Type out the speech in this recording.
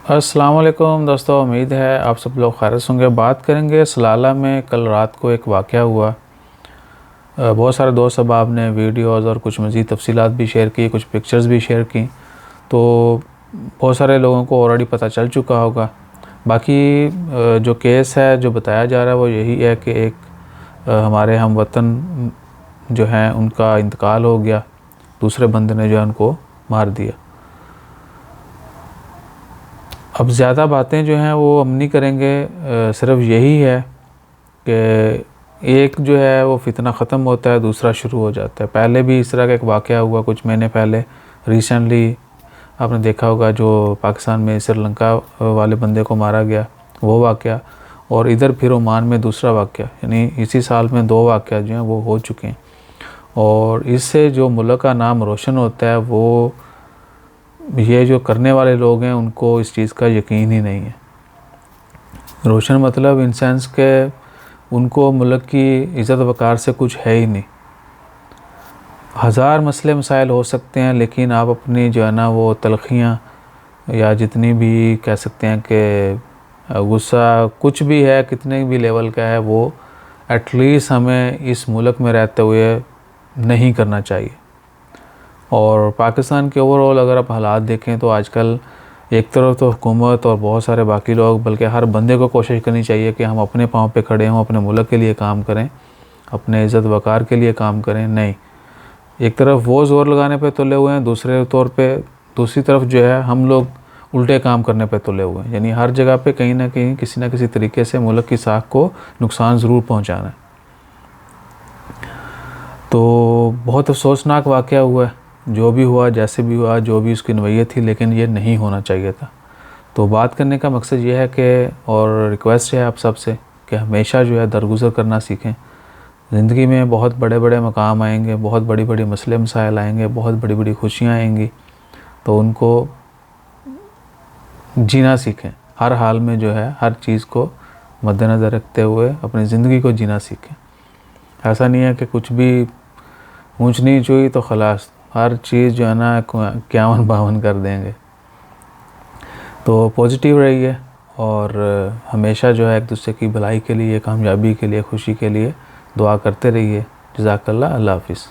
अस्सलाम वालेकुम दोस्तों, उम्मीद है आप सब लोग खैरियत होंगे। बात करेंगे सलाला में कल रात को एक वाक़या हुआ। बहुत सारे दोस्त अहबाब ने वीडियोज़ और कुछ मज़ीद तफसीलात भी शेयर की, कुछ पिक्चर्स भी शेयर की, तो बहुत सारे लोगों को ऑलरेडी पता चल चुका होगा। बाकी जो केस है जो बताया जा रहा है वो यही है कि एक हमारे हम वतन जो हैं उनका इंतकाल हो गया, दूसरे बंदे ने जो है उनको मार दिया। अब ज़्यादा बातें जो हैं वो हम नहीं करेंगे, सिर्फ यही है कि एक जो है वो फितना ख़त्म होता है, दूसरा शुरू हो जाता है। पहले भी इस तरह का एक वाक़या हुआ कुछ महीने पहले, रिसेंटली आपने देखा होगा, जो पाकिस्तान में श्रीलंका वाले बंदे को मारा गया वो वाक़या, और इधर फिर ओमान में दूसरा वाक़या, यानी इसी साल में 2 वाक़या जो हैं वो हो चुके हैं। और इससे जो मुल्क का नाम रोशन होता है वो ये जो करने वाले लोग हैं उनको इस चीज़ का यकीन ही नहीं है। रोशन मतलब इन सेंस के उनको मुल्क की इज़्ज़त वक़ार से कुछ है ही नहीं। हज़ार मसले मसाइल हो सकते हैं, लेकिन आप अपनी जो है ना वो तलख़ियाँ या जितनी भी कह सकते हैं कि गुस्सा कुछ भी है, कितने भी लेवल का है, वो एटलीस्ट हमें इस मुल्क में रहते हुए नहीं करना चाहिए। और पाकिस्तान के ओवरऑल अगर आप हालात देखें तो आजकल एक तरफ तो हुकूमत और बहुत सारे बाकी लोग, बल्कि हर बंदे को कोशिश करनी चाहिए कि हम अपने पाँव पे खड़े हों, अपने मुल्क के लिए काम करें, अपने इज़्ज़त वक़ार के लिए काम करें। नहीं, एक तरफ वो ज़ोर लगाने पे तुले हुए हैं, दूसरी तरफ जो है हम लोग उल्टे काम करने पे तुले हुए हैं। यानी हर जगह पे कहीं ना कहीं किसी न किसी तरीके से मुल्क की साख को नुकसान ज़रूर पहुँचाना है। तो बहुत अफसोसनाक वाक़या हुआ है, जो भी हुआ, जैसे भी हुआ, जो भी उसकी नवैयत थी, लेकिन ये नहीं होना चाहिए था। तो बात करने का मकसद ये है कि, और रिक्वेस्ट है आप सब से कि हमेशा जो है दरगुज़र करना सीखें। ज़िंदगी में बहुत बड़े बड़े मकाम आएंगे, बहुत बड़ी बड़ी मसले मसाइल आएंगे, बहुत बड़ी बड़ी खुशियाँ आएंगी, तो उनको जीना सीखें। हर हाल में जो है हर चीज़ को मद्देनज़र रखते हुए अपनी ज़िंदगी को जीना सीखें। ऐसा नहीं है कि कुछ भी ऊँच नीच हुई तो खलास हर चीज़ जो है ना 51-52 कर देंगे। तो पॉजिटिव रहिए और हमेशा जो है एक दूसरे की भलाई के लिए, कामयाबी के लिए, खुशी के लिए दुआ करते रहिए। जज़ाकल्लाह। अल्लाह हाफ़िज़।